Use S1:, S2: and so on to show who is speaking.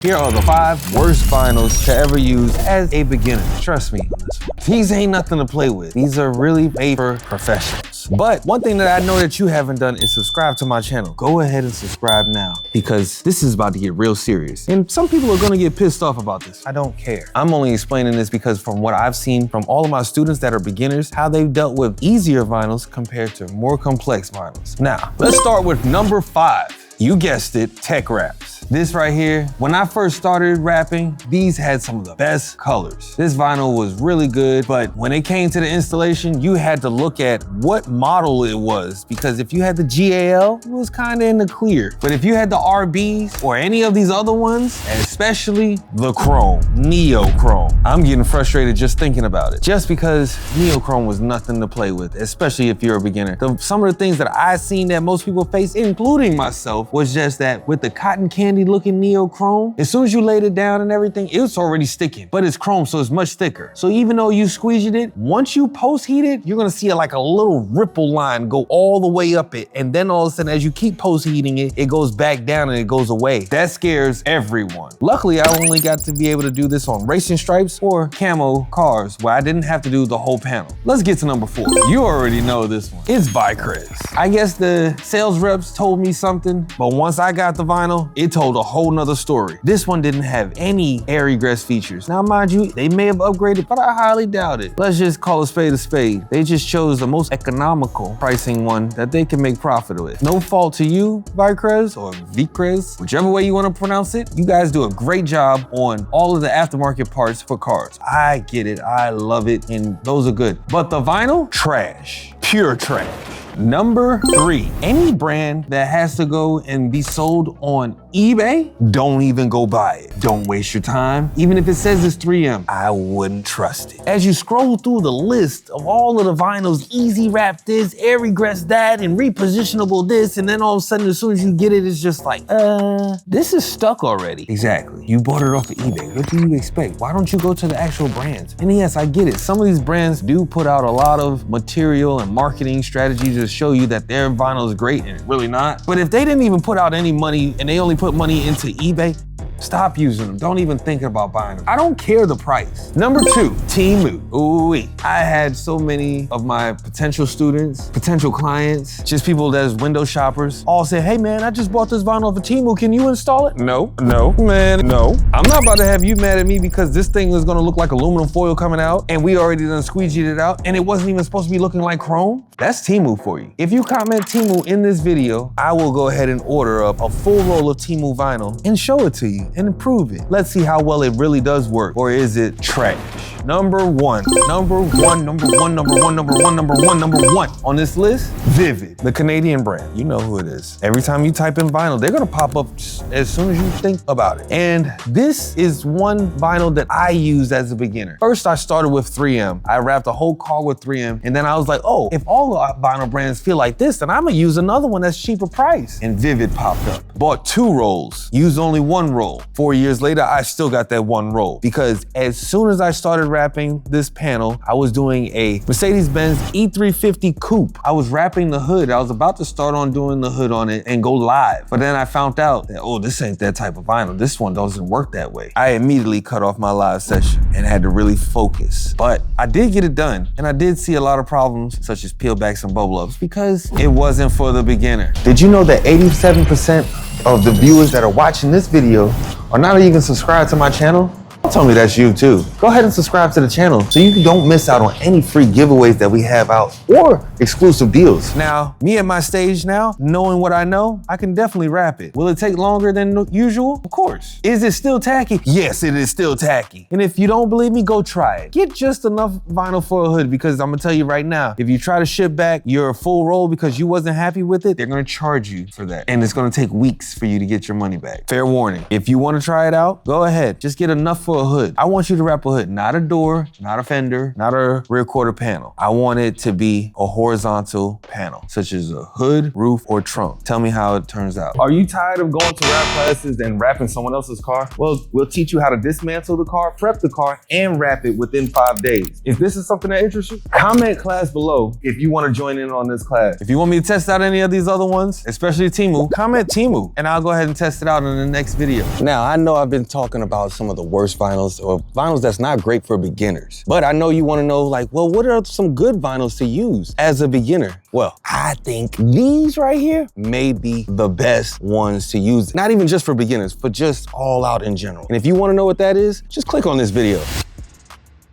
S1: Here are the 5 worst vinyls to ever use as a beginner. Trust me on this one. These ain't nothing to play with. These are really made for professionals. But one thing that I know that you haven't done is subscribe to my channel. Go ahead and subscribe now because this is about to get real serious. And some people are gonna get pissed off about this. I don't care. I'm only explaining this because from what I've seen from all of my students that are beginners, how they've dealt with easier vinyls compared to more complex vinyls. Now, let's start with number 5. You guessed it, TeckWraps. This right here, when I first started rapping, these had some of the best colors. This vinyl was really good, but when it came to the installation, you had to look at what model it was, because if you had the GAL, it was kind of in the clear. But if you had the RBs or any of these other ones, and especially the chrome, neo chrome, I'm getting frustrated just thinking about it. Just because neo chrome was nothing to play with, especially if you're a beginner. Some of the things that I've seen that most people face, including myself, was just that with the cotton candy looking neo chrome, as soon as you laid it down and everything, it's already sticking, but it's chrome, so it's much thicker. So even though you squeezed it, once you post heat it, you're gonna see like a little ripple line go all the way up it. And then all of a sudden, as you keep post heating it, it goes back down and it goes away. That scares everyone. Luckily, I only got to be able to do this on racing stripes or camo cars where I didn't have to do the whole panel. Let's get to number 4. You already know this one. It's ViViViD. I guess the sales reps told me something, but once I got the vinyl, it told a whole nother story. This one didn't have any air egress features. Now, mind you, they may have upgraded, but I highly doubt it. Let's just call a spade a spade. They just chose the most economical pricing one that they can make profit with. No fault to you, ViViViD or ViViViD, whichever way you want to pronounce it. You guys do a great job on all of the aftermarket parts for cars. I get it, I love it, and those are good. But the vinyl, trash, pure trash. Number 3, any brand that has to go and be sold on eBay, don't even go buy it. Don't waste your time. Even if it says it's 3M, I wouldn't trust it. As you scroll through the list of all of the vinyls, easy wrap this, air egress that, and repositionable this, and then all of a sudden, as soon as you get it, it's just like, this is stuck already. Exactly. You bought it off of eBay. What do you expect? Why don't you go to the actual brands? And yes, I get it. Some of these brands do put out a lot of material and marketing strategies to show you that their vinyl is great and it's really not. But if they didn't even put out any money and they only put money into eBay, stop using them. Don't even think about buying them. I don't care the price. Number 2, Temu. Ooh-wee. I had so many of my potential students, potential clients, just people that's window shoppers, all say, hey man, I just bought this vinyl for Temu. Can you install it? No, man, no. I'm not about to have you mad at me because this thing is gonna look like aluminum foil coming out and we already done squeegeed it out and it wasn't even supposed to be looking like chrome. That's Temu for you. If you comment Temu in this video, I will go ahead and order up a full roll of Temu vinyl and show it to you and improve it. Let's see how well it really does work, or is it trash? Number 1 on this list, VViViD, the Canadian brand. You know who it is. Every time you type in vinyl, they're gonna pop up as soon as you think about it. And this is one vinyl that I used as a beginner. First, I started with 3M. I wrapped a whole car with 3M, and then I was like, oh, if all the vinyl brands feel like this, then I'm gonna use another one that's cheaper price. And VViViD popped up. Bought 2 rolls, used only 1 roll. 4 years later, I still got that 1 roll because as soon as I started wrapping this panel, I was doing a Mercedes-Benz E350 coupe. I was wrapping the hood. I was about to start on doing the hood on it and go live. But then I found out that, oh, this ain't that type of vinyl. This one doesn't work that way. I immediately cut off my live session and had to really focus. But I did get it done. And I did see a lot of problems such as peelbacks and bubble ups because it wasn't for the beginner. Did you know that 87% of the viewers that are watching this video are not even subscribed to my channel? Don't tell me that's you too. Go ahead and subscribe to the channel so you don't miss out on any free giveaways that we have out or exclusive deals. Now, me at my stage now, knowing what I know, I can definitely wrap it. Will it take longer than usual? Of course. Is it still tacky? Yes, it is still tacky. And if you don't believe me, go try it. Get just enough vinyl for a hood because I'm gonna tell you right now, if you try to ship back your full roll because you wasn't happy with it, they're gonna charge you for that. And it's gonna take weeks for you to get your money back. Fair warning. If you wanna try it out, go ahead. Just get enough for a hood. I want you to wrap a hood, not a door, not a fender, not a rear quarter panel. I want it to be a horizontal panel, such as a hood, roof, or trunk. Tell me how it turns out. Are you tired of going to wrap classes and wrapping someone else's car? Well, we'll teach you how to dismantle the car, prep the car, and wrap it within 5 days. If this is something that interests you, comment class below if you want to join in on this class. If you want me to test out any of these other ones, especially Temu, comment Temu, and I'll go ahead and test it out in the next video. Now, I know I've been talking about some of the worst vinyls or vinyls that's not great for beginners, but I know you want to know, like, well, what are some good vinyls to use as a beginner? Well, I think these right here may be the best ones to use, not even just for beginners, but just all out in general. And if you want to know what that is, just click on this video.